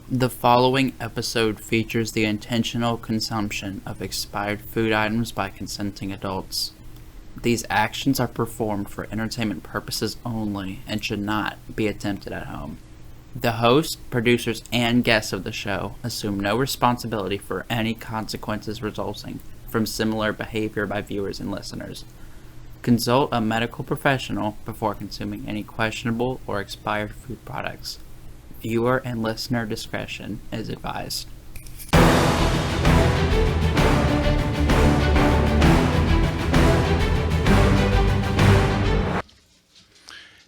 The following episode features the intentional consumption of expired food items by consenting adults. These actions are performed for entertainment purposes only and should not be attempted at home. The host, producers, and guests of the show assume no responsibility for any consequences resulting from similar behavior by viewers and listeners. Consult a medical professional before consuming any questionable or expired food products. Viewer and listener discretion is advised.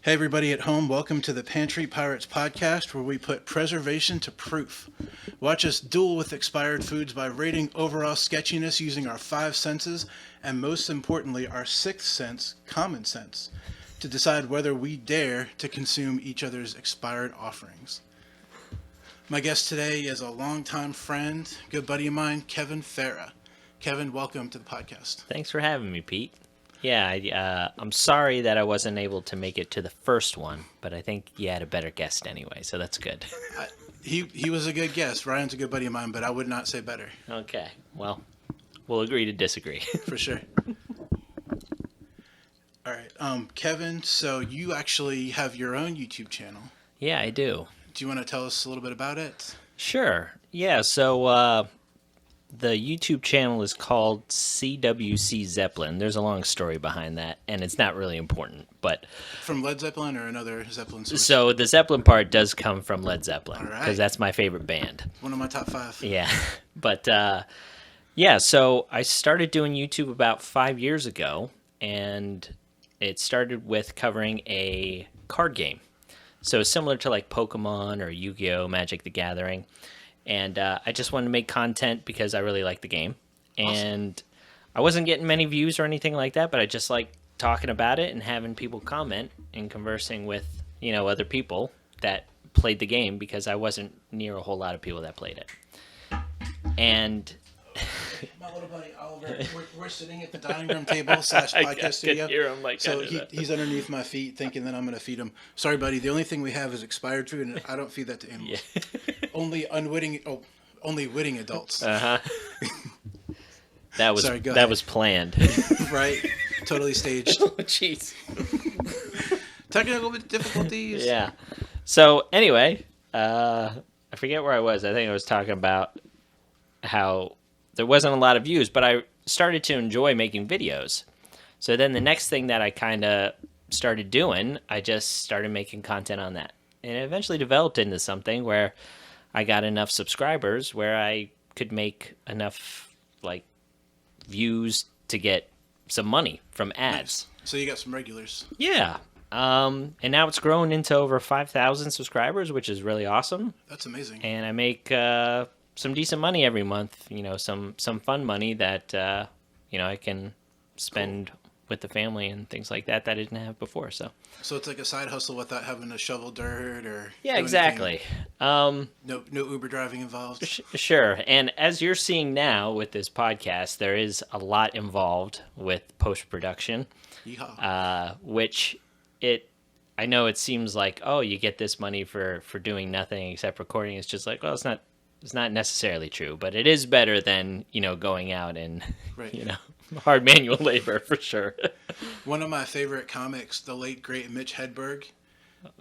Hey everybody at home, welcome to the Pantry Pirates podcast, where we put preservation to proof. Watch us duel with expired foods by rating overall sketchiness using our five senses, and most importantly, our sixth sense, common sense, to decide whether we dare to consume each other's expired offerings. My guest today is a longtime friend, good buddy of mine, Kevin Ferra. Kevin, welcome to the podcast. Thanks for having me, Pete. Yeah, I'm sorry that I wasn't able to make it to the first one, but I think you had a better guest anyway, so that's good. He was a good guest. Ryan's a good buddy of mine, but I would not say better. Okay, well, we'll agree to disagree. For sure. All right, Kevin, so you actually have your own YouTube channel. Yeah, I do. Do you want to tell us a little bit about it? Sure. Yeah, so the YouTube channel is called CWC Zeppelin. There's a long story behind that, and it's not really important, but... From Led Zeppelin or another Zeppelin source? So the Zeppelin part does come from Led Zeppelin, because that's my favorite band. One of my top five. Yeah, but yeah, so I started doing YouTube about 5 years ago, and it started with covering a card game. So similar to like Pokemon or Yu-Gi-Oh! Magic the Gathering. And I just wanted to make content because I really like the game. And awesome. I wasn't getting many views or anything like that, but I just like talking about it and having people comment and conversing with, you know, other people that played the game, because I wasn't near a whole lot of people that played it. And... My little buddy Oliver, we're sitting at the dining room table / podcast studio. I hear him like so he's underneath my feet thinking that I'm going to feed him. Sorry, buddy. The only thing we have is expired food, and I don't feed that to animals. Yeah. Only witting adults. Uh-huh. That was Sorry, that was planned. Right? Totally staged. Oh, jeez. Technical difficulties. Yeah. So anyway, I forget where I was. I think I was talking about how there wasn't a lot of views, but I started to enjoy making videos. So then the next thing that I kind of started doing, I just started making content on that. And it eventually developed into something where I got enough subscribers where I could make enough like views to get some money from ads. Nice. So you got some regulars. Yeah. And now it's grown into over 5,000 subscribers, which is really awesome. That's amazing. And I make some decent money every month, you know, some fun money that, you know, I can spend with the family and things like that I didn't have before. So it's like a side hustle without having to shovel dirt or... Yeah, exactly. No Uber driving involved. Sure. And as you're seeing now with this podcast, there is a lot involved with post-production. Yeehaw. Which I know it seems like, oh, you get this money for doing nothing except recording. It's just like, well, it's not necessarily true, but it is better than, you know, going out and, right. You know, hard manual labor for sure. One of my favorite comics, the late, great Mitch Hedberg.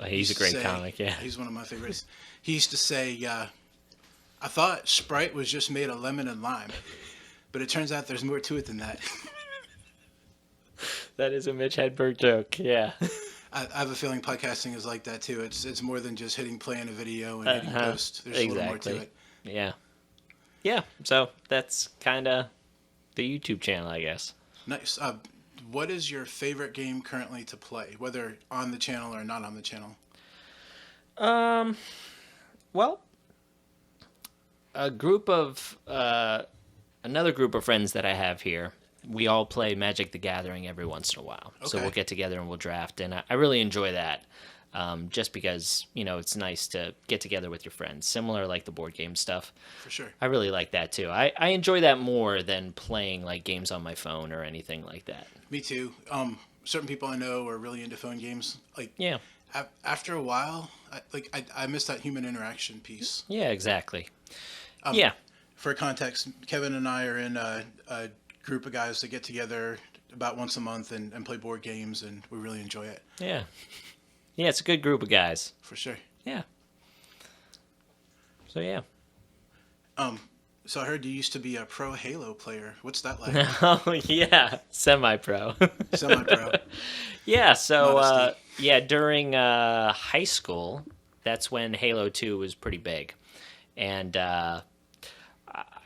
He's a great comic, yeah. He's one of my favorites. He used to say, I thought Sprite was just made of lemon and lime, but it turns out there's more to it than that. That is a Mitch Hedberg joke, yeah. I have a feeling podcasting is like that too. It's more than just hitting play on a video and hitting post. There's a little more to it. Yeah. Yeah, so that's kind of the YouTube channel, I guess. Nice. What is your favorite game currently to play, whether on the channel or not on the channel? Well, another group of friends that I have here, we all play Magic the Gathering every once in a while. Okay. So we'll get together and we'll draft, and I really enjoy that. Just because, you know, it's nice to get together with your friends, similar like the board game stuff. For sure. I really like that too. I enjoy that more than playing like games on my phone or anything like that. Me too. Certain people I know are really into phone games. Like, yeah. after a while, I miss that human interaction piece. Yeah, exactly. Yeah. For context, Kevin and I are in a group of guys that get together about once a month and play board games, and we really enjoy it. Yeah. Yeah, it's a good group of guys. For sure. Yeah. So, yeah. So I heard you used to be a pro Halo player. What's that like? Oh, yeah. Semi-pro. Semi-pro. Yeah, so, Modesty. during high school, that's when Halo 2 was pretty big. And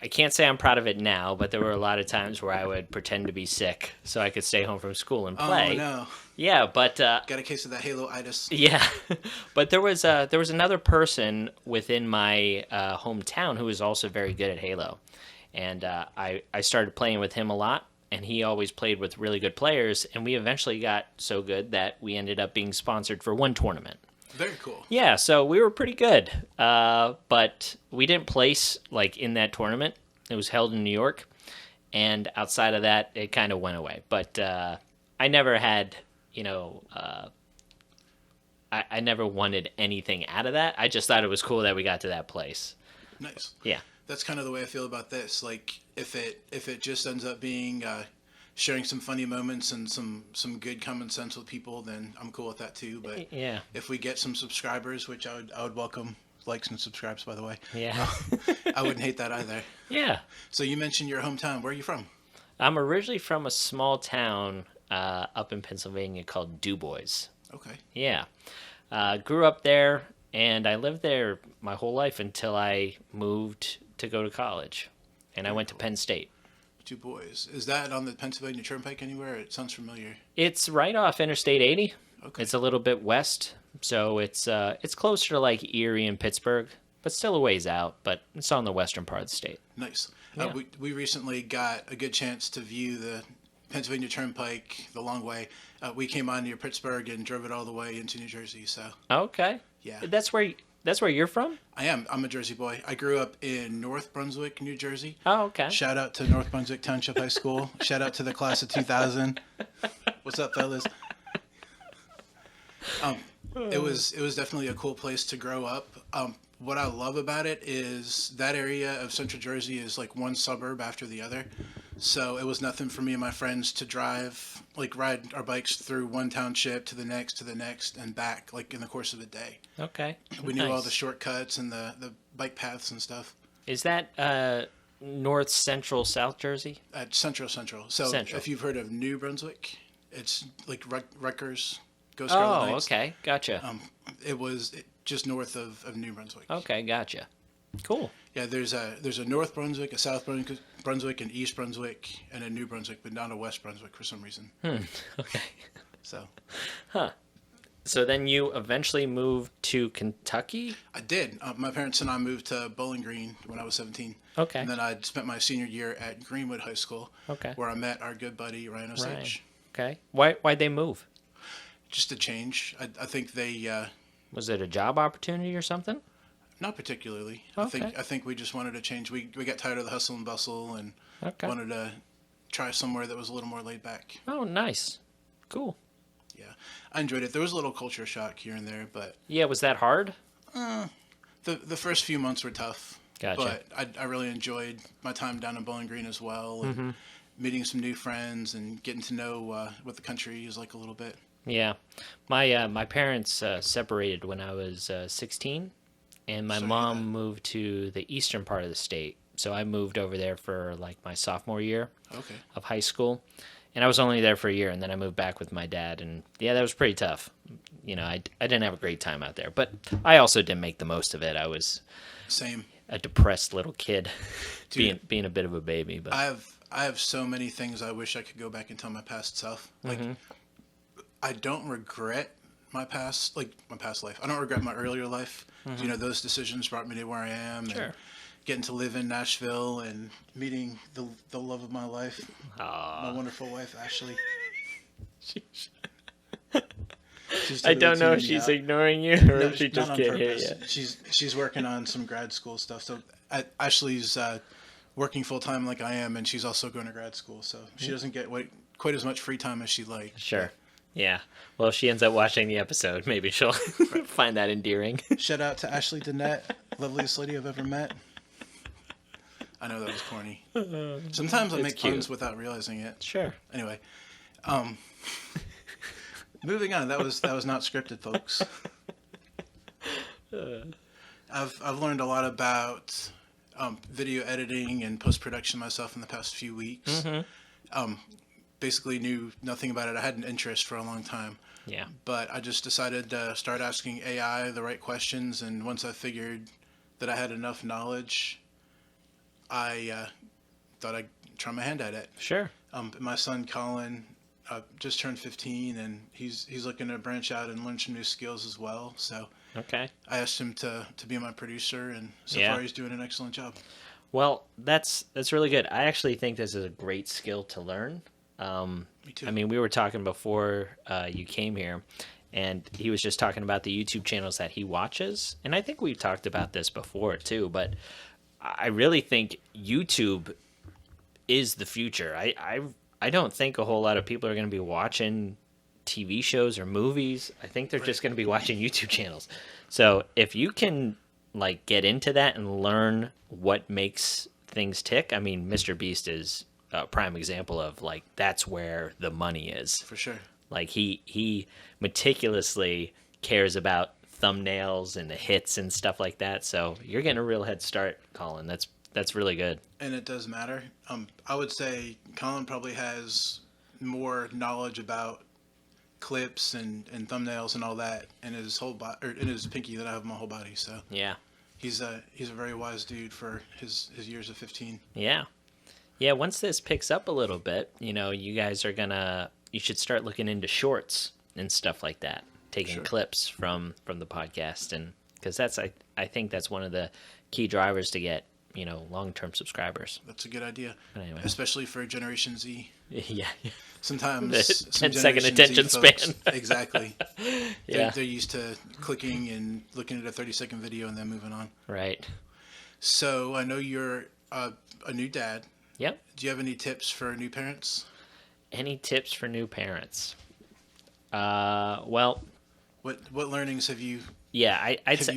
I can't say I'm proud of it now, but there were a lot of times where I would pretend to be sick so I could stay home from school and play. Oh, no. Yeah, but Got a case of that Halo-itis. yeah, but there was another person within my hometown who was also very good at Halo, and I started playing with him a lot, and he always played with really good players, and we eventually got so good that we ended up being sponsored for one tournament. Very cool. Yeah, so we were pretty good, but we didn't place like in that tournament. It was held in New York, and outside of that, it kind of went away. But I never had, I never wanted anything out of that. I just thought it was cool that we got to that place. Nice. Yeah. That's kind of the way I feel about this. Like, if it just ends up being sharing some funny moments and some good common sense with people, then I'm cool with that too. But Yeah. if we get some subscribers, which I would welcome likes and subscribes, by the way. Yeah. I wouldn't hate that either. Yeah. So you mentioned your hometown. Where are you from? I'm originally from a small town up in Pennsylvania called DuBois. Okay. Yeah. Grew up there, and I lived there my whole life until I moved to go to college. And I went to Penn State. Du Bois. Is that on the Pennsylvania Turnpike anywhere? It sounds familiar. It's right off Interstate 80. Okay. It's a little bit west, so it's closer to like Erie and Pittsburgh, but still a ways out. But it's on the western part of the state. Nice. Yeah. We recently got a good chance to view the Pennsylvania Turnpike the long way. We came on near Pittsburgh and drove it all the way into New Jersey. So Okay. yeah, That's where you're from? I'm a Jersey boy. I grew up in North Brunswick, New Jersey. Oh, okay. Shout out to North Brunswick Township High School. Shout out to the class of 2000. What's up, fellas? It was definitely a cool place to grow up. What I love about it is that area of Central Jersey is like one suburb after the other. So it was nothing for me and my friends to ride our bikes through one township to the next, and back, like in the course of a day. Okay. We knew all Nice. the shortcuts and the bike paths and stuff. Is that North Central South Jersey? At Central. So Central. if you've heard of New Brunswick, it's like Rutgers, Go Oh, Scarlet Knights. okay. Gotcha. It was just north of New Brunswick. Okay, gotcha. Cool. Yeah, there's a North Brunswick, a South Brunswick, an East Brunswick, and a New Brunswick, but not a West Brunswick for some reason. Okay. So So then you eventually moved to Kentucky? I did. My parents and I moved to Bowling Green when I was 17. Okay. And then I spent my senior year at Greenwood High School, Okay. where I met our good buddy Ryan Osage. Okay. Why'd they move? Just a change. I think they, Was it a job opportunity or something? not particularly. Okay. I think we just wanted to change. We got tired of the hustle and bustle and Okay. wanted to try somewhere that was a little more laid back. Oh, nice. Cool. Yeah, I enjoyed it. There was a little culture shock here and there, but Yeah, was that hard? the first few months were tough. Gotcha. But I really enjoyed my time down in Bowling Green as well, and Mm-hmm. meeting some new friends and getting to know what the country is like a little bit. Yeah. My parents separated when I was 16, and my Sorry to hear mom that. moved to the eastern part of the state. So I moved over there for like my sophomore year Okay. of high school. And I was only there for a year, and then I moved back with my dad. And yeah, that was pretty tough. I didn't have a great time out there, but I also didn't make the most of it. I was Same. a depressed little kid, Dude. being a bit of a baby. But I have so many things I wish I could go back and tell my past self. Like, Mm-hmm. I don't regret my past life. I don't regret my earlier life. Those decisions brought me to where I am. Mm-hmm. Sure. And getting to live in Nashville and meeting the love of my life, my wonderful wife, Ashley. She's I don't know if tuning me she's out. ignoring you or No, if she not just on can't hear purpose. you. She's working on some grad school stuff. So Ashley's working full time like I am, and she's also going to grad school. So she doesn't get quite as much free time as she'd like. Sure. Yeah. Well, if she ends up watching the episode, maybe she'll find that endearing. Shout out to Ashley Danette, loveliest lady I've ever met. I know that was corny. Sometimes I It's make cute. puns without realizing it. Sure. Anyway, moving on. That was not scripted, folks. I've learned a lot about video editing and post production myself in the past few weeks. Basically knew nothing about it. I had an interest for a long time. Yeah. But I just decided to start asking AI the right questions, and once I figured that I had enough knowledge, I thought I'd try my hand at it. Sure. My son Collin just turned 15, and he's looking to branch out and learn some new skills as well. So Okay. I asked him to be my producer, and so Yeah. far he's doing an excellent job. Well, that's really good. I actually think this is a great skill to learn. Me too. I mean, we were talking before you came here, and he was just talking about the YouTube channels that he watches. And I think we've talked about this before too, but I really think YouTube is the future. I don't think a whole lot of people are going to be watching TV shows or movies. I think they're just going to be watching YouTube channels. So if you can like get into that and learn what makes things tick, I mean, Mr. Beast is a prime example of like that's where the money is. For sure. Like he meticulously cares about thumbnails and the hits and stuff like that. So you're getting a real head start, Colin. That's really good. And it does matter. I would say Colin probably has more knowledge about clips and thumbnails and all that in his whole body, or in his pinky, than I have my whole body. So Yeah. he's a very wise dude for his years of 15. Yeah. Yeah, once this picks up a little bit, you guys are you should start looking into shorts and stuff like that, taking Sure. clips from the podcast, and because I think that's one of the key drivers to get, long-term subscribers. That's a good idea, But anyway. especially for Generation Z. Yeah. Sometimes The some 10-second Generation Z attention folks- span. Exactly. Yeah. They're used to clicking and looking at a 30-second video and then moving on. Right. So I know you're a new dad. Yep. Do you have any tips for new parents? Any tips for new parents? Well, What learnings have you yeah, I'd have say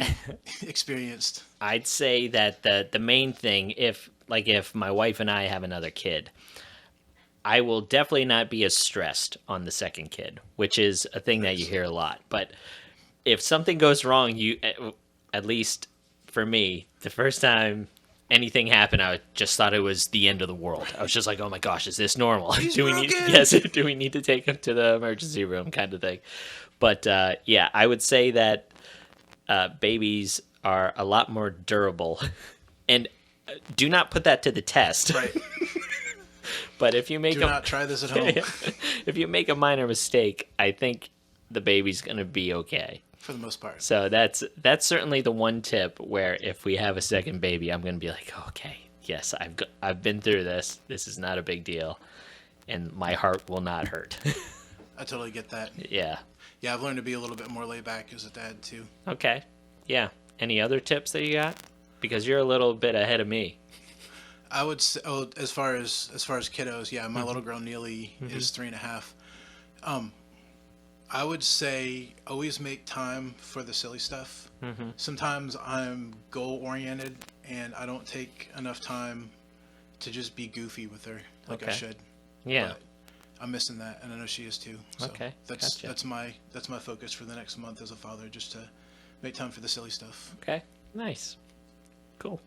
you experienced? I'd say that the main thing, if my wife and I have another kid, I will definitely not be as stressed on the second kid, which is a thing that you hear a lot. But if something goes wrong, at least for me, the first time anything happened, I just thought it was the end of the world. I was just like, oh my gosh, is this normal? Do we need to take him to the emergency room kind of thing? But yeah, I would say that babies are a lot more durable, and do not put that to the test. Right. But if you make Do not try this at home. if you make a minor mistake, I think the baby's gonna be okay. For the most part. So that's certainly the one tip where if we have a second baby, I'm gonna be like, okay, yes, I've been through this. This is not a big deal, and my heart will not hurt. I totally get that. Yeah. Yeah, I've learned to be a little bit more laid back as a dad too. Okay. Yeah. Any other tips that you got? Because you're a little bit ahead of me. I would say, as far as kiddos, yeah, my little girl Neely is 3.5. I would say always make time for the silly stuff. Sometimes I'm goal oriented and I don't take enough time to just be goofy with her like I Okay. should. Yeah. But I'm missing that, and I know she is too. So Okay, that's gotcha. that's my focus for the next month as a father, just to make time for the silly stuff. Okay. Nice. Cool.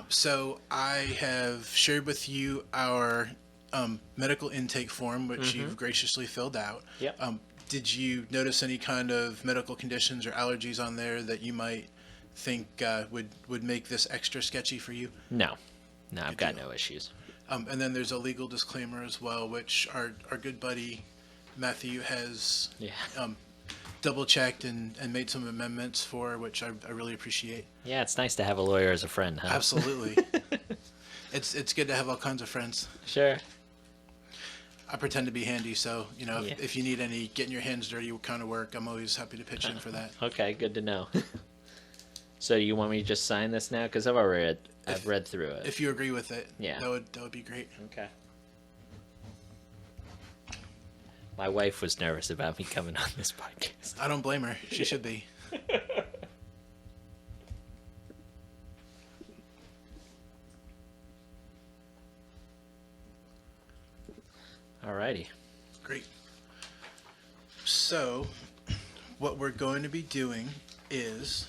So I have shared with you our medical intake form, which you've graciously filled out. Yep. Did you notice any kind of medical conditions or allergies on there that you might think would make this extra sketchy for you? No, I've got deal. no issues. And then there's a legal disclaimer as well, which our good buddy Matthew has Yeah. double checked and made some amendments for, which I really appreciate. Yeah, it's nice to have a lawyer as a friend, huh? Absolutely. It's good to have all kinds of friends. Sure. I pretend to be handy, so Yeah. if you need any getting your hands dirty kind of work, I'm always happy to pitch in for that. Okay, good to know. So you want me to just sign this now? Because I've read through it. If you agree with it, Yeah. that would be great. Okay. My wife was nervous about me coming on this podcast. I don't blame her. She should be. Alrighty. Great. So, what we're going to be doing is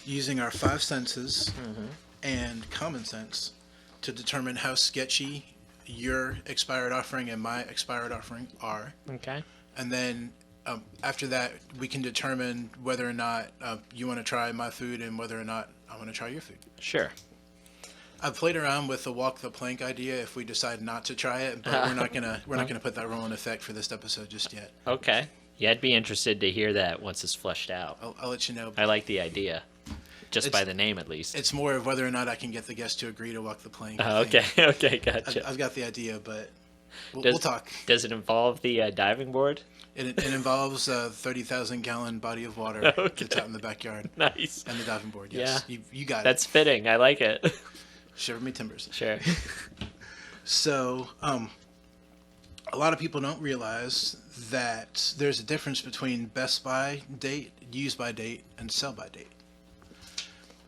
using our 5 senses and common sense to determine how sketchy your expired offering and my expired offering are. Okay. And then after that, we can determine whether or not you want to try my food and whether or not I want to try your food. Sure. I've played around with the walk the plank idea if we decide not to try it, but we're not gonna put that rule in effect for this episode just yet. Okay. Yeah, I'd be interested to hear that once it's fleshed out. I'll let you know. I like the idea, just by the name at least. It's more of whether or not I can get the guests to agree to walk the plank. Oh, okay. Okay, gotcha. I've got the idea, but we'll talk. Does it involve the diving board? It involves a 30,000-gallon body of water that's out in the backyard. Nice. And the diving board, yes. Yeah. You got it. That's fitting. I like it. Shiver me timbers. Sure. So, a lot of people don't realize that there's a difference between best by date, use by date, and sell by date.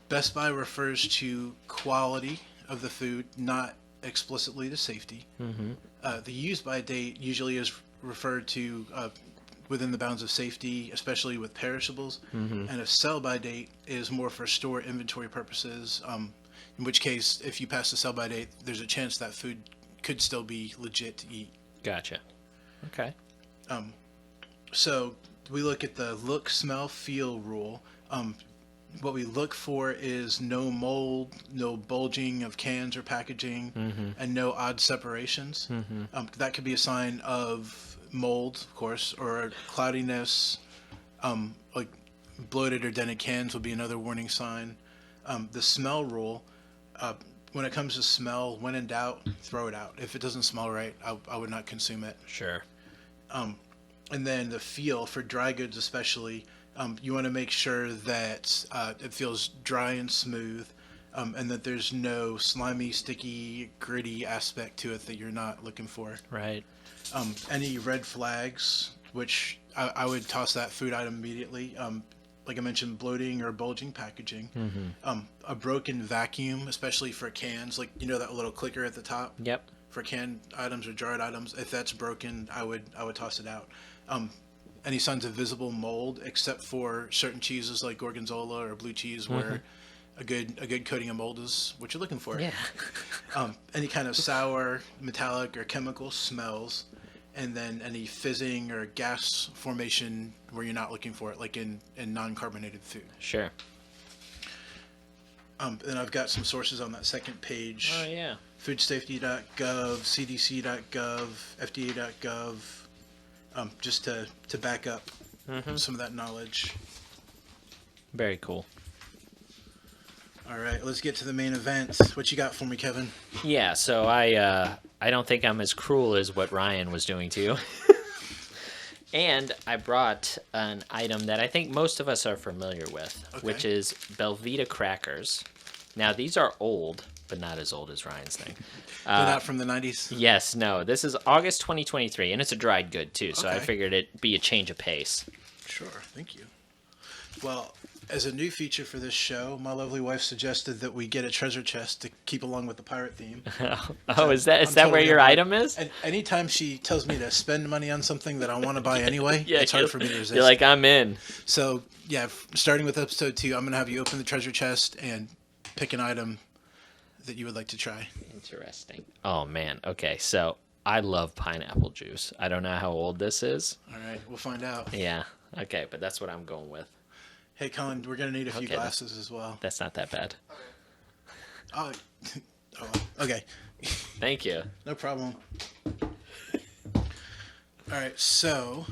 Best by refers to quality of the food, not explicitly to safety. The use by date usually is referred to within the bounds of safety, especially with perishables. And a sell by date is more for store inventory purposes. In which case, if you pass the sell-by date, there's a chance that food could still be legit to eat. Gotcha. Okay. So we look at the look, smell, feel rule. What we look for is no mold, no bulging of cans or packaging, and no odd separations. That could be a sign of mold, of course, or cloudiness. Like bloated or dented cans would be another warning sign. The smell rule. When it comes to smell, when in doubt, throw it out. If it doesn't smell right, I would not consume it. Sure. And then the feel, for dry goods especially, you want to make sure that it feels dry and smooth, and that there's no slimy, sticky, gritty aspect to it that you're not looking for. Right. Any red flags, which I would toss that food item immediately. Like I mentioned, bloating or bulging packaging, a broken vacuum, especially for cans, like that little clicker at the top. Yep. For canned items or jarred items, if that's broken, I would toss it out. Any signs of visible mold, except for certain cheeses like gorgonzola or blue cheese, where a good coating of mold is what you're looking for. Yeah. Any kind of sour, metallic, or chemical smells. And then any fizzing or gas formation where you're not looking for it, like in non-carbonated food. Sure. And I've got some sources on that second page. Oh, yeah. Foodsafety.gov, CDC.gov, FDA.gov, just to back up some of that knowledge. Very cool. All right, let's get to the main event. What you got for me, Kevin? Yeah, so I don't think I'm as cruel as what Ryan was doing to you. And I brought an item that I think most of us are familiar with, which is Belvita crackers. Now, these are old, but not as old as Ryan's thing. They're not from the 90s? Yes, no. This is August 2023, and it's a dried good, too, so I figured it'd be a change of pace. Sure, thank you. Well, as a new feature for this show, my lovely wife suggested that we get a treasure chest to keep along with the pirate theme. Oh, is that totally where your item is? And anytime she tells me to spend money on something that I want to buy anyway, it's hard for me to resist. You're like, I'm in. So, yeah, starting with episode 2, I'm going to have you open the treasure chest and pick an item that you would like to try. Interesting. Oh, man. Okay, so I love pineapple juice. I don't know how old this is. All right, we'll find out. Yeah, okay, but that's what I'm going with. Hey, Collin, we're going to need a few glasses as well. That's not that bad. Oh, okay. Thank you. No problem. All right, so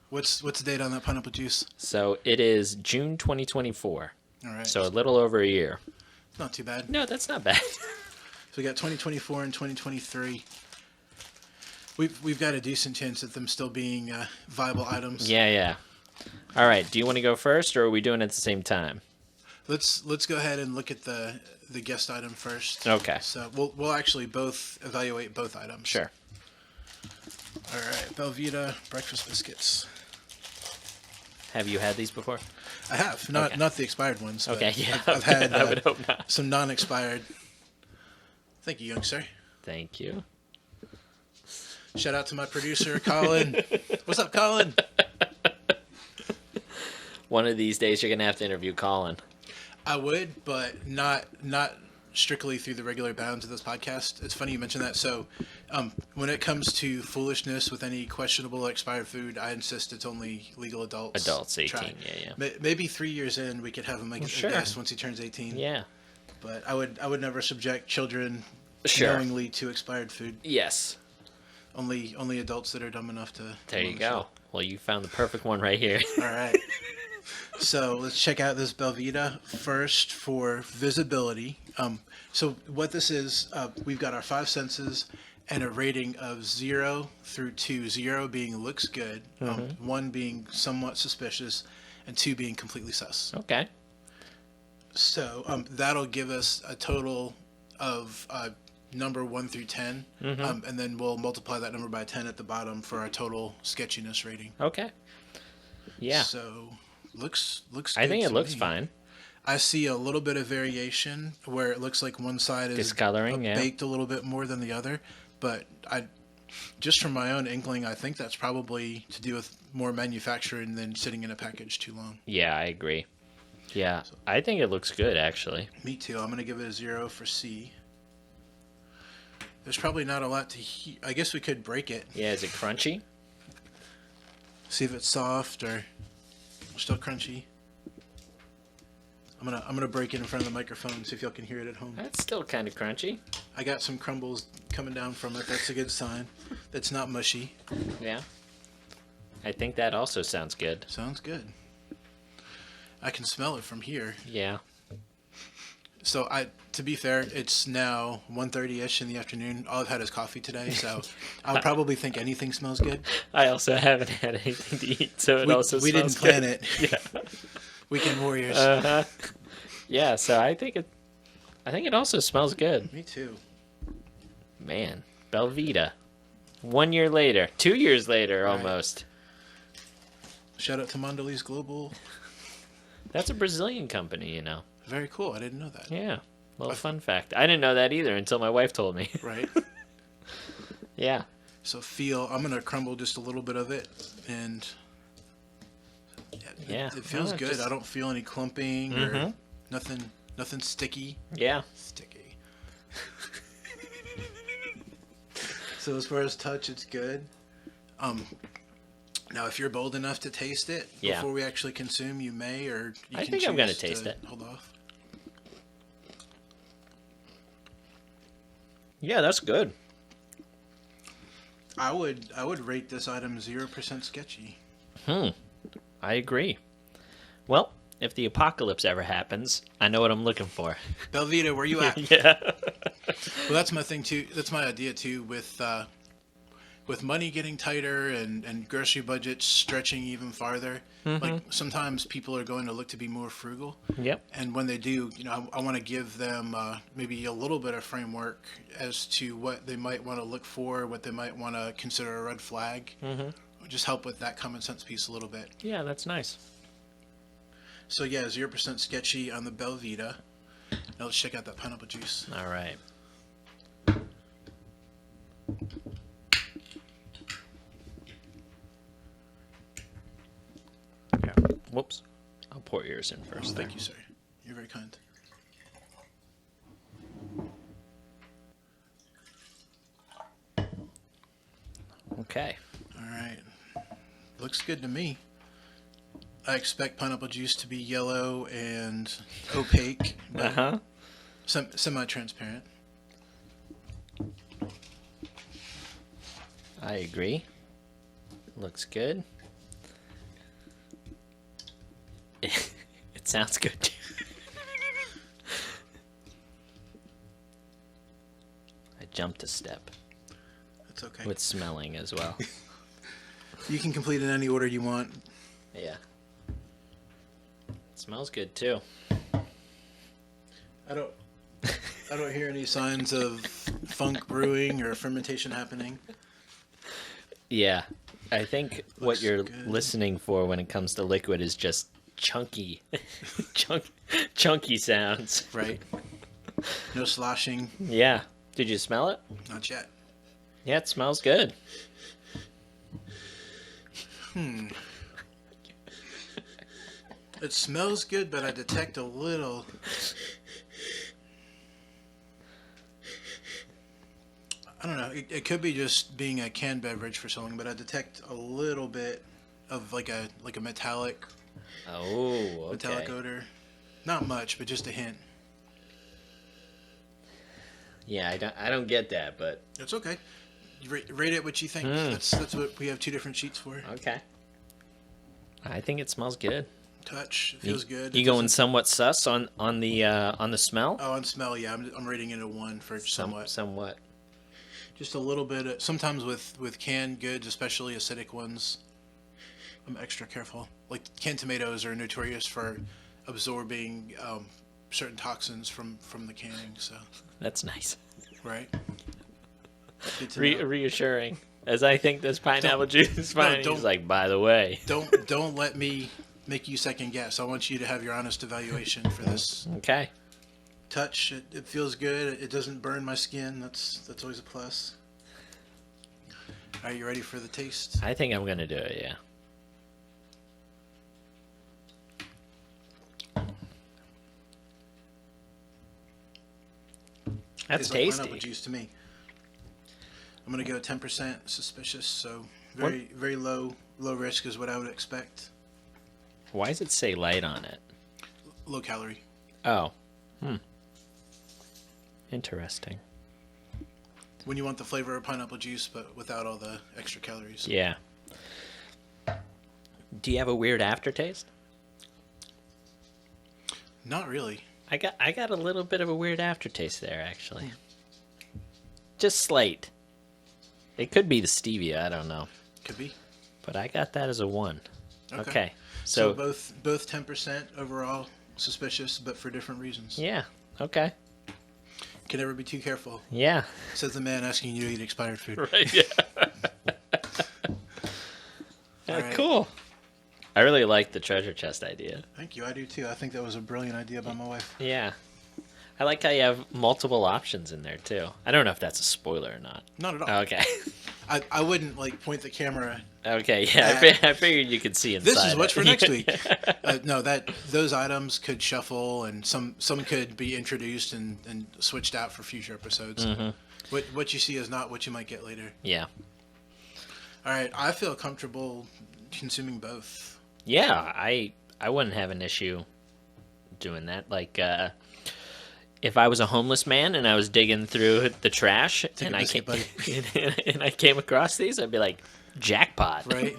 what's the date on that pineapple juice? So it is June 2024. All right. So a little over a year. Not too bad. No, that's not bad. So we got 2024 and 2023. We've got a decent chance at them still being viable items. Yeah. All right. Do you want to go first, or are we doing it at the same time? Let's go ahead and look at the guest item first. Okay. So we'll actually both evaluate both items. Sure. All right, Belvita breakfast biscuits. Have you had these before? I have not the expired ones. But Okay, yeah. I've had I would hope not. some non-expired. Thank you, young sir. Thank you. Shout out to my producer, Collin. What's up, Collin? One of these days, you're gonna have to interview Collin. I would, but not strictly through the regular bounds of this podcast. It's funny you mention that. So, when it comes to foolishness with any questionable expired food, I insist it's only legal adults. Adults, 18. Try. Yeah. Maybe 3 years in, we could have him make a guess once he turns 18. Yeah. But I would never subject children knowingly to expired food. Yes. Only adults that are dumb enough to. There you go. Well, you found the perfect one right here. All right. So let's check out this Belvita first for visibility. So what this is, we've got our 5 senses and a rating of 0 through 2. 0 being looks good, 1 being somewhat suspicious, and 2 being completely sus. Okay. So that'll give us a total of number 1 through 10, and then we'll multiply that number by 10 at the bottom for our total sketchiness rating. Okay. Yeah. So looks good. I think it to looks me. fine. I see a little bit of variation where it looks like one side is Discoloring, yeah. baked a little bit more than the other, but just from my own inkling, I think that's probably to do with more manufacturing than sitting in a package too long. Yeah, I agree. Yeah, I think it looks good, actually. Me too. I'm going to give it a 0 for C. There's probably not a lot to I guess we could break it. Yeah, is it crunchy? See if it's soft or still crunchy. I'm gonna break it in front of the microphone, see if y'all can hear it at home. That's still kind of crunchy. I got some crumbles coming down from it. That's a good sign. That's not mushy. Yeah. I think that also sounds good. Sounds good. I can smell it from here. Yeah. So to be fair, it's now 1:30ish in the afternoon. All I've had is coffee today, so I'll probably think anything smells good. I also haven't had anything to eat, so it also we smells didn't plan good. it. Yeah. Weekend warriors. Yeah, so I think it also smells good. Me too. Man, Belvita. 1 year later, 2 years later, Right. almost. Shout out to Mondelez Global. That's a Brazilian company, you know. Very cool. I didn't know that. Yeah, little fun fact. I didn't know that either until my wife told me. Right. Yeah. So I'm gonna crumble just a little bit of it, and Yeah. it feels No, good. just- I don't feel any clumping or nothing sticky. Yeah. Sticky. So as far as touch, it's good. Now, if you're bold enough to taste it Yeah. before we actually consume, you may, or you I can think I'm gonna choose taste to it. Hold off. Yeah, that's good. I would rate this item 0% sketchy. I agree. Well, if the apocalypse ever happens, I know what I'm looking for. Belvita, where you at? Yeah. Well, that's my thing too. That's my idea too. With money getting tighter and grocery budgets stretching even farther, like sometimes people are going to look to be more frugal. Yep. And when they do, I want to give them maybe a little bit of framework as to what they might want to look for, what they might want to consider a red flag. Just help with that common sense piece a little bit. Yeah, that's nice. So yeah, 0% sketchy on the Belvita. Now let's check out that pineapple juice. All right. Yeah. Whoops. I'll pour yours in first. Thank you, sir. You're very kind. Okay. All right. Looks good to me. I expect pineapple juice to be yellow and opaque, but semi-transparent. I agree. Looks good. It sounds good too. I jumped a step That's okay. with smelling as well. You can complete in any order you want. Yeah. It smells good too. I don't hear any signs of funk brewing or fermentation happening. Yeah. I think what Looks you're good. listening for when it comes to liquid is just chunky, chunky sounds. Right. No sloshing. Yeah. Did you smell it? Not yet. Yeah, it smells good. It smells good, but I detect a little. I don't know. It could be just being a canned beverage for so long, but I detect a little bit of like a metallic Oh, okay. odor. Not much, but just a hint. Yeah, I don't get that, but It's okay. You rate it what you think. That's what we have two different sheets for. okay. I think it smells good. Touch, it feels good. You It going doesn't- somewhat sus on the smell? Oh, on smell, yeah. I'm rating it a 1 for somewhat. Somewhat. Just a little bit. Sometimes with canned goods, especially acidic ones, I'm extra careful. Like canned tomatoes are notorious for absorbing certain toxins from the canning. So, That's nice. right. Good to know. Reassuring. As I think this pineapple juice is fine. don't- He's like, by the way. Don't let me make you second guess. I want you to have your honest evaluation for this. Okay. Touch, it feels good. It doesn't burn my skin. That's always a plus. Are you ready for the taste? I think I'm gonna do it. Yeah. That's Tastes like tasty. pineapple juice to me. I'm gonna go 10% suspicious, so very low risk is what I would expect. Why does it say light on it? Low calorie. Oh. Interesting. When you want the flavor of pineapple juice, but without all the extra calories. Yeah. Do you have a weird aftertaste? Not really. I got a little bit of a weird aftertaste there, actually. Just slight. It could be the stevia, I don't know. Could be. But I got that as a 1. Okay. Okay. So So, both 10% overall suspicious, but for different reasons. yeah. Okay. Can never be too careful, Yeah. says the man asking you to eat expired food. Right. Yeah. All right. Cool. I really like the treasure chest idea. Thank you. I do too. I think that was a brilliant idea by my wife. Yeah. I like how you have multiple options in there too. I don't know if that's a spoiler or not. Not at all. Okay. I wouldn't like point the camera. Okay. Yeah. I figured you could see inside. This is what's it. for next week. No, those items could shuffle, and some could be introduced and switched out for future episodes. Mm-hmm. What you see is not what you might get later. Yeah. All right, I feel comfortable consuming both. Yeah. I wouldn't have an issue doing that. Like, if I was a homeless man and I was digging through the trash and a biscuit, and I came across these, I'd be like, jackpot. Right,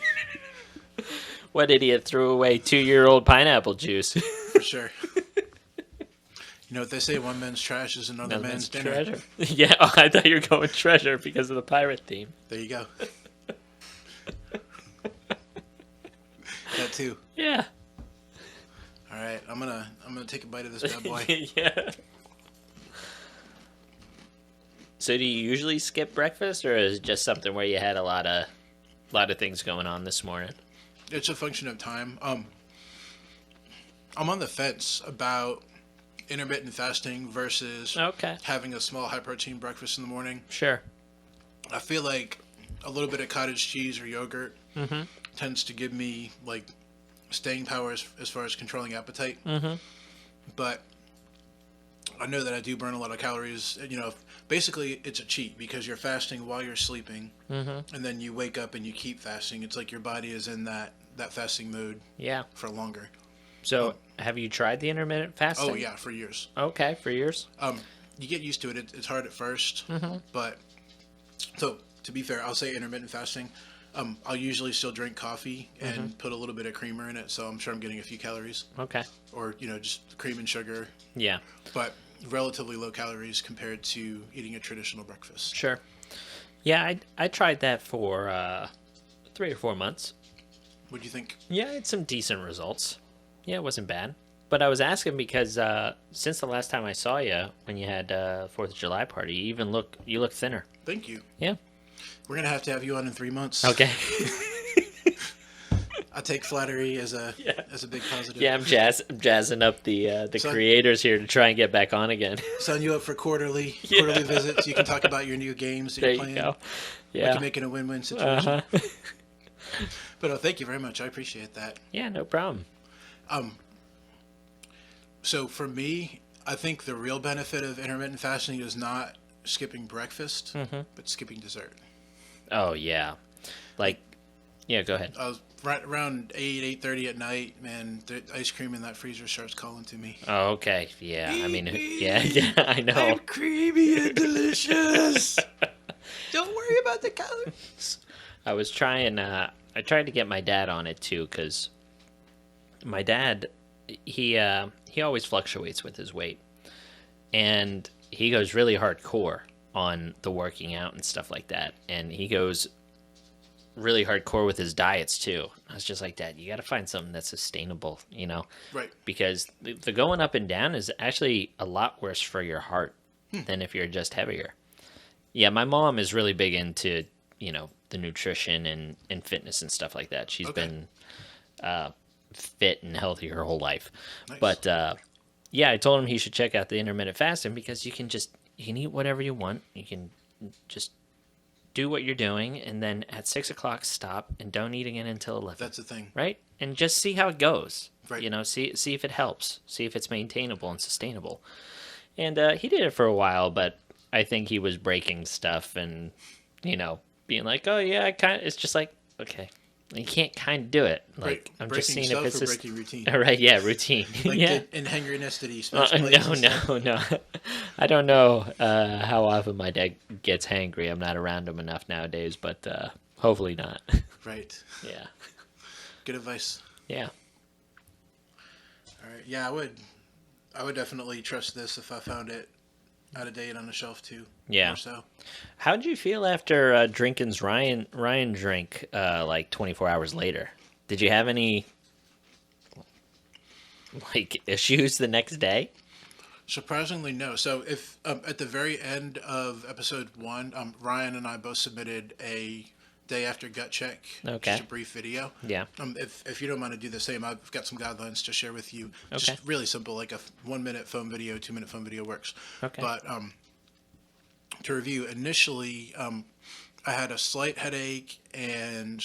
What idiot threw away 2-year-old pineapple juice? for sure. You know what they say? One man's trash is another No, man's that's dinner. treasure. Yeah, oh, I thought you were going treasure because of the pirate theme. There you go. That too. Yeah. All right, I'm gonna take a bite of this bad boy. Yeah. So do you usually skip breakfast, or is it just something where you had a lot of things going on this morning? It's a function of time. I'm on the fence about intermittent fasting versus Okay. having a small high protein breakfast in the morning. Sure. I feel like a little bit of cottage cheese or yogurt tends to give me like staying power as far as controlling appetite. But I know that I do burn a lot of calories. You know, basically it's a cheat because you're fasting while you're sleeping, and then you wake up and you keep fasting. It's like your body is in that fasting mode Yeah. for longer. So have you tried the intermittent fasting? Oh yeah, for years. Okay, for years. You get used to it. It's hard at 1st, but so to be fair, I'll say intermittent fasting. I'll usually still drink coffee and put a little bit of creamer in it, so I'm sure I'm getting a few calories, Okay. or just cream and sugar, Yeah. but relatively low calories compared to eating a traditional breakfast. Sure. Yeah, I tried that for 3 or 4 months. What do you think? Yeah, I had some decent results. Yeah, it wasn't bad. But I was asking because since the last time I saw you, when you had 4th of July party, you look thinner. Thank you. Yeah. We're going to have you on in 3 months. Okay. I take flattery as a Yeah. big positive. Yeah, I'm jazzing up the creators here to try and get back on again. Sign you up for quarterly Yeah. visits. You can talk about your new games that There you're you playing. go. We Yeah. can make it a win-win situation. Uh-huh. But thank you very much. I appreciate that. Yeah, no problem. So for me, I think the real benefit of intermittent fasting is not skipping breakfast, but skipping dessert. Oh, yeah. Like, yeah, go ahead. I was right around 8:30 at night, man. The ice cream in that freezer starts calling to me. Oh, okay. Yeah, I mean, yeah, I know. I'm creamy and delicious. Don't worry about the calories. I was trying, I tried to get my dad on it too, because my dad, he always fluctuates with his weight. And he goes really hardcore on the working out and stuff like that. And he goes really hardcore with his diets too. I was just like, Dad, you got to find something that's sustainable, you know? Right. Because the going up and down is actually a lot worse for your heart than if you're just heavier. Yeah, my mom is really big into, you know, the nutrition and fitness and stuff like that. She's been fit and healthy her whole life. Nice. But yeah, I told him he should check out the intermittent fasting because you can eat whatever you want. You can just do what you're doing, and then at 6 o'clock stop and don't eat again until 11. That's the thing. Right? And just see how it goes. Right. You know, see if it helps. See if it's maintainable and sustainable. And he did it for a while, but I think he was breaking stuff and, you know, being like, oh yeah, it's just like, okay. You can't kind of do it. Like, I'm just seeing if it's just breaking routine. All right, yeah, routine. Like yeah. in hangriness did he switch places? No. I don't know how often my dad gets hangry. I'm not around him enough nowadays, but hopefully not. Right. Yeah. Good advice. Yeah. All right. Yeah, I would definitely trust this if I found it out of date on the shelf too. Yeah. Or so. How'd you feel after drinking's Ryan drink like 24 hours later? Did you have any like issues the next day? Surprisingly, no. So if at the very end of episode 1, Ryan and I both submitted a day after gut check, Okay. just a brief video. Yeah. If you don't mind to do the same, I've got some guidelines to share with you. Okay. Just really simple, like a 1-minute phone video, 2-minute phone video works. Okay. But to review, initially, I had a slight headache and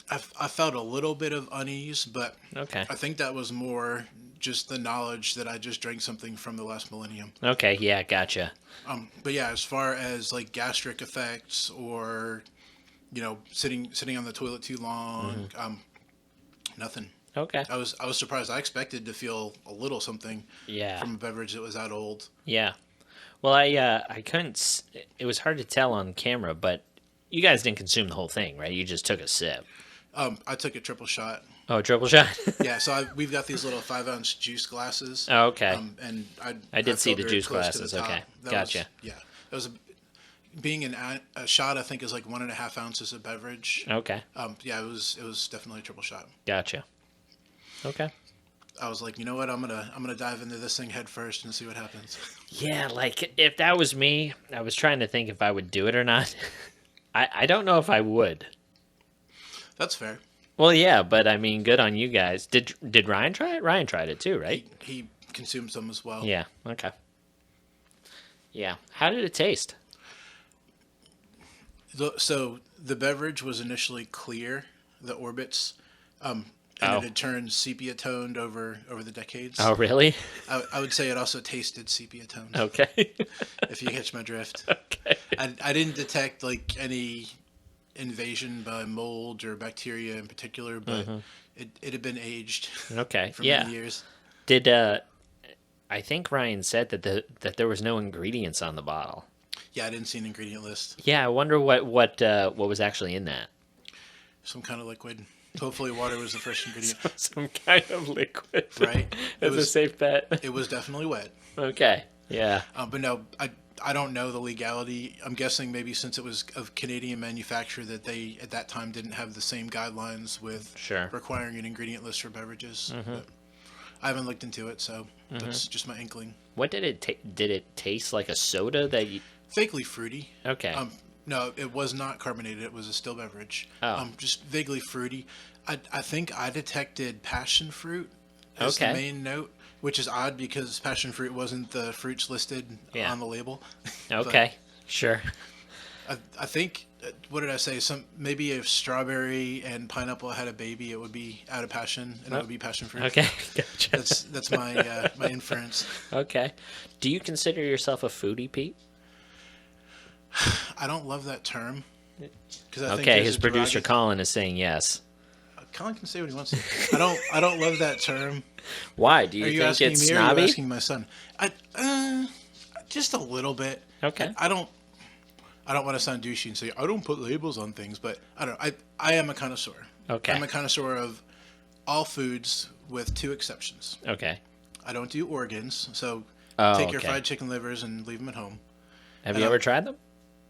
I felt a little bit of unease, but Okay. I think that was more just the knowledge that I just drank something from the last millennium. Okay, yeah, gotcha. But yeah, as far as like gastric effects or, you know, sitting on the toilet too long, nothing. Okay. I was surprised. I expected to feel a little something Yeah. from a beverage that was that old. Yeah. Well, I couldn't. It was hard to tell on camera, but you guys didn't consume the whole thing, right? You just took a sip. I took a triple shot. Oh, triple shot. Yeah, so we've got these little 5-ounce juice glasses. Oh, okay. And I did see the filled very juice close to glasses, the top. okay. That Gotcha. Yeah, that was being a shot. I think is like 1.5 ounces of beverage. Okay. Yeah, it was definitely a triple shot. Gotcha. Okay. I was like, you know what? I'm gonna dive into this thing head first and see what happens. Yeah, like if that was me, I was trying to think if I would do it or not. I don't know if I would. That's fair. Well, yeah, but I mean, good on you guys. Did Ryan try it? Ryan tried it too, right? He consumed some as well. Yeah. Okay. Yeah. How did it taste? So the beverage was initially clear, the orbits, and Oh. it had turned sepia toned over the decades. Oh, really? I would say it also tasted sepia toned. Okay. If you catch my drift. Okay. I didn't detect like any invasion by mold or bacteria in particular, but it had been aged Okay. for Yeah. many years. Did I think Ryan said that there was no ingredients on the bottle. Yeah, I didn't see an ingredient list. Yeah, I wonder what was actually in that. Some kind of liquid. Hopefully water was the first ingredient. Some kind of liquid. Right. That's a safe bet. It was definitely wet. Okay. Yeah. But no, I don't know the legality. I'm guessing maybe since it was of Canadian manufacture that they at that time didn't have the same guidelines with Sure. requiring an ingredient list for beverages. But I haven't looked into it, so that's just my inkling. What did it did it taste like a soda that you? Vaguely fruity. Okay. No, it was not carbonated. It was a still beverage. Oh. Just vaguely fruity. I think I detected passion fruit as Okay. the main note, which is odd because passion fruit wasn't the fruits listed Yeah. on the label. Okay, sure. I think, what did I say? Maybe if strawberry and pineapple had a baby, it would be out of passion, and it would be passion fruit. Okay, gotcha. That's my my inference. Okay. Do you consider yourself a foodie, Pete? I don't love that term. Cause I think Okay, there's his a producer Collin is saying yes. Colin can say what he wants to. I don't love that term. Why? Do you Are you think asking it's me or are snobby? you asking my son? Just a little bit. Okay. I don't want to sound douchey and say I don't put labels on things, but I don't. I am a connoisseur. Okay. I'm a connoisseur of all foods with two exceptions. Okay. I don't do organs, so Oh, take your okay. fried chicken livers and leave them at home. Have you ever tried them?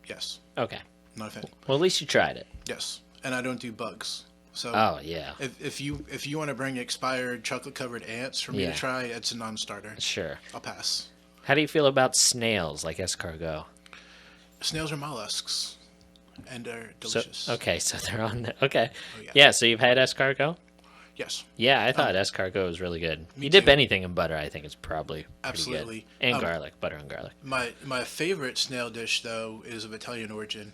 Yes, Okay. not a fan. Well, at least you tried it. Yes, and I don't do bugs. So Oh, yeah. if you want to bring expired chocolate covered ants for me Yeah. to try, it's a non-starter. Sure. I'll pass. How do you feel about snails like escargot? Snails are mollusks, and are So, delicious. okay, so they're on the, okay. Oh, yeah. Yeah, so you've had escargot? Yes, Yeah, I thought escargot was really good. me You dip too. anything in butter, I think it's probably pretty Absolutely. good. And garlic, butter and garlic. my favorite snail dish though is of Italian origin.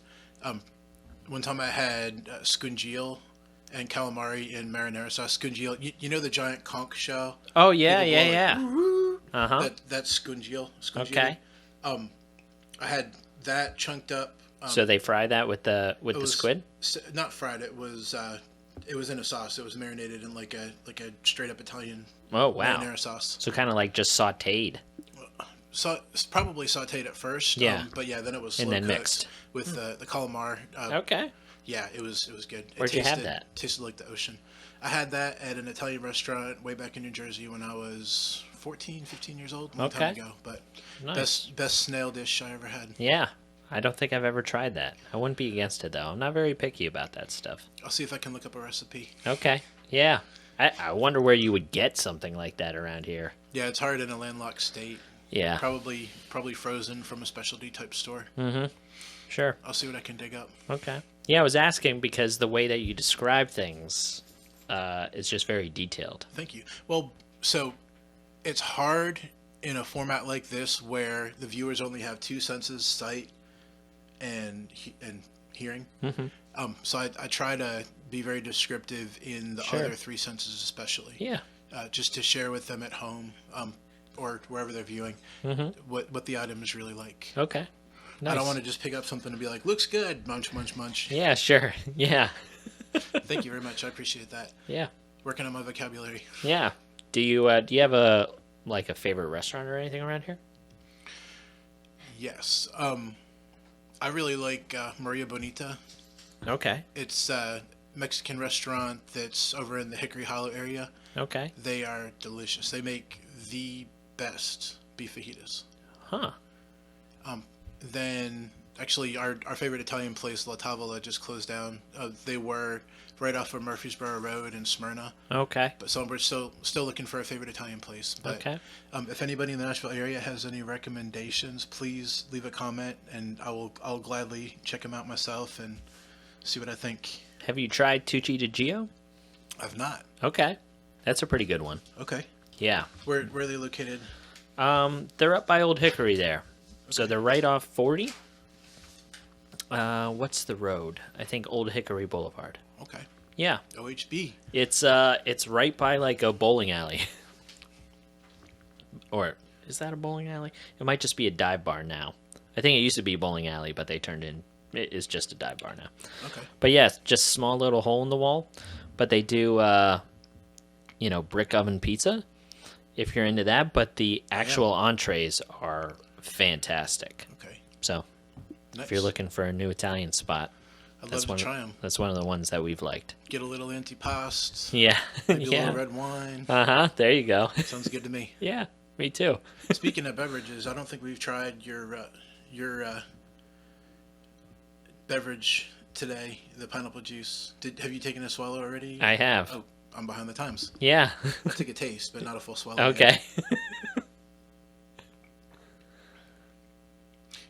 One time I had scungile and calamari in marinara sauce. Scungile, you know the giant conch shell? Oh, yeah, People yeah, blow yeah. Uh-huh. That's scungile. Okay. I had that chunked up. So they fry that with the It was squid? Not fried. It was in a sauce. It was marinated in like a straight up Italian Oh, wow. marinara sauce. So kind of like just sautéed. It's probably sautéed at first. Yeah. But yeah, then it was And slow then cooked mixed. with the calamar. Okay. Yeah, it was good. Where'd you have that? Tasted like the ocean. I had that at an Italian restaurant way back in New Jersey when I was 14, 15 years old, a long time Okay. ago. But Nice. best snail dish I ever had. Yeah. I don't think I've ever tried that. I wouldn't be against it, though. I'm not very picky about that stuff. I'll see if I can look up a recipe. Okay. Yeah. I wonder where you would get something like that around here. Yeah, it's hard in a landlocked state. Yeah. Probably frozen from a specialty type store. Sure. I'll see what I can dig up. Okay. Yeah, I was asking because the way that you describe things is just very detailed. Thank you. Well, so it's hard in a format like this where the viewers only have two senses, sight and hearing. So I try to be very descriptive in the Sure. other three senses, especially. Yeah. Just to share with them at home or wherever they're viewing what the item is really like. Okay. Nice. I don't want to just pick up something and be like, looks good, munch, munch, munch. Yeah, sure. Yeah. Thank you very much. I appreciate that. Yeah. Working on my vocabulary. Yeah. Do you have a favorite restaurant or anything around here? Yes. I really like Maria Bonita. Okay. It's a Mexican restaurant that's over in the Hickory Hollow area. Okay. They are delicious. They make the best beef fajitas. Huh. Then, actually, our favorite Italian place, La Tavola, just closed down. They were right off of Murfreesboro Road in Smyrna. Okay. But so we're still looking for a favorite Italian place. But, Okay. If anybody in the Nashville area has any recommendations, please leave a comment, and I'll gladly check them out myself and see what I think. Have you tried Tucci di Gio? I've not. Okay. That's a pretty good one. Okay. Yeah. Where are they located? They're up by Old Hickory there. So they're right off 40. What's the road? I think Old Hickory Boulevard. Okay. Yeah. OHB. It's right by like a bowling alley. Or is that a bowling alley? It might just be a dive bar now. I think it used to be a bowling alley, but it is just a dive bar now. Okay. But yeah, it's just a small little hole in the wall. But they do brick oven pizza if you're into that, but the actual entrees are fantastic. Okay. So Nice. if you're looking for a new Italian spot, I'd love to try them. That's one of the ones that we've liked. Get a little antipasto. Yeah. Maybe a Yeah. little red wine. Uh-huh. There you go. Sounds good to me. Yeah, me too. Speaking of beverages, I don't think we've tried your beverage today, the pineapple juice. Have you taken a swallow already? I have. Oh, I'm behind the times. Yeah. I took a taste, but not a full swallow. Okay.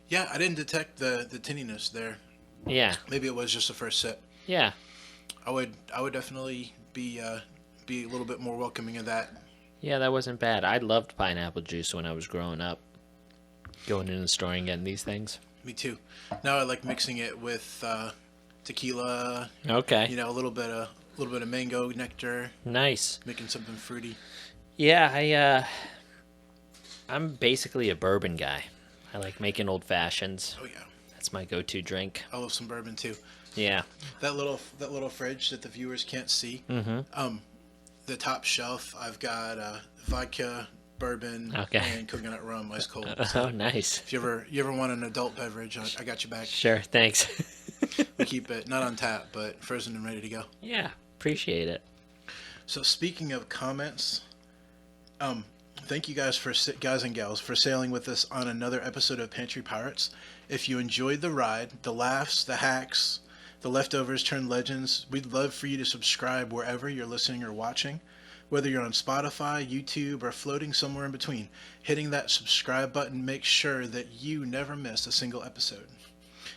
Yeah, I didn't detect the tinniness there. Yeah. Maybe it was just the first sip. Yeah. I would definitely be a little bit more welcoming of that. Yeah, that wasn't bad. I loved pineapple juice when I was growing up. Going in the store and getting these things. Me too. Now I like mixing it with tequila. Okay. You know, a little bit of mango nectar, Nice. making something fruity. Yeah, I'm basically a bourbon guy. I like making old fashions. Oh yeah, That's my go-to drink. I love some bourbon too. Yeah. That little fridge that the viewers can't see. The top shelf, I've got vodka, bourbon, Okay. and coconut rum, ice cold. Oh, nice. If you ever want an adult beverage, I got you back. Sure, thanks. We keep it not on tap, but frozen and ready to go. Yeah, appreciate it. So speaking of comments, thank you guys and gals for sailing with us on another episode of Pantry Pirates. If you enjoyed the ride, the laughs, the hacks, the leftovers turned legends, we'd love for you to subscribe wherever you're listening or watching. Whether you're on Spotify, YouTube, or floating somewhere in between, hitting that subscribe button makes sure that you never miss a single episode.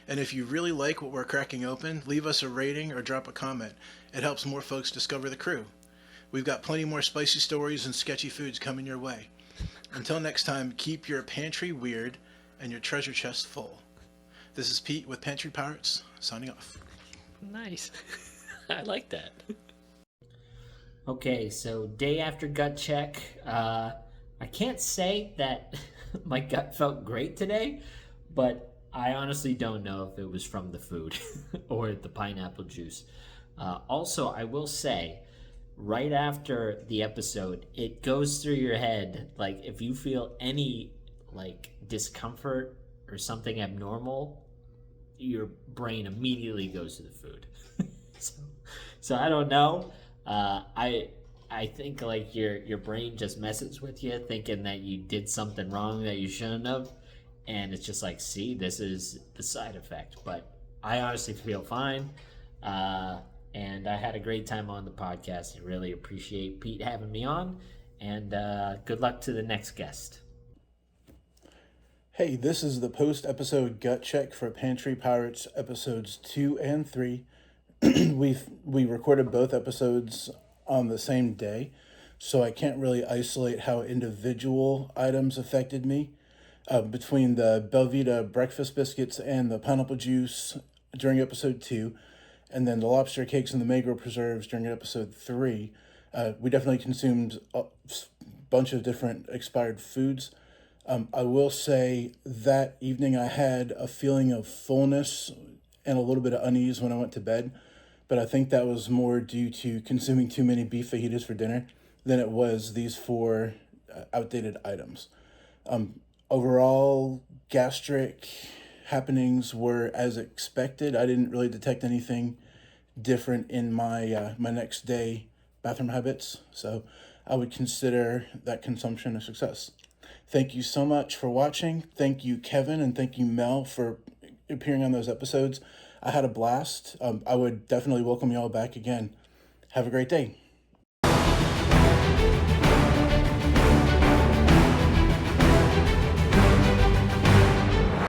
And if you really like what we're cracking open, leave us a rating or drop a comment. It helps more folks discover the crew. We've got plenty more spicy stories and sketchy foods coming your way. Until next time, keep your pantry weird and your treasure chest full. This is Pete with Pantry Pirates, signing off. Nice. I like that. Okay, so day after gut check. I can't say that my gut felt great today, but I honestly don't know if it was from the food or the pineapple juice. Also, I will say, right after the episode, it goes through your head, like, if you feel any, like, discomfort or something abnormal, your brain immediately goes to the food. so I don't know. I think, like, your brain just messes with you, thinking that you did something wrong that you shouldn't have, and it's just like, see, this is the side effect. But I honestly feel fine, and I had a great time on the podcast. I really appreciate Pete having me on, and good luck to the next guest. Hey, this is the post-episode gut check for Pantry Pirates episodes 2 and 3. We recorded both episodes on the same day, so I can't really isolate how individual items affected me. Between the Belvita breakfast biscuits and the pineapple juice during episode 2, and then the lobster cakes and the mango preserves during episode 3, we definitely consumed a bunch of different expired foods. I will say that evening I had a feeling of fullness and a little bit of unease when I went to bed, but I think that was more due to consuming too many beef fajitas for dinner than it was these 4 outdated items. Overall, gastric happenings were as expected. I didn't really detect anything different in my my next day bathroom habits, so I would consider that consumption a success. Thank you so much for watching. Thank you, Kevin, and thank you, Mel, for appearing on those episodes. I had a blast. I would definitely welcome you all back again. Have a great day.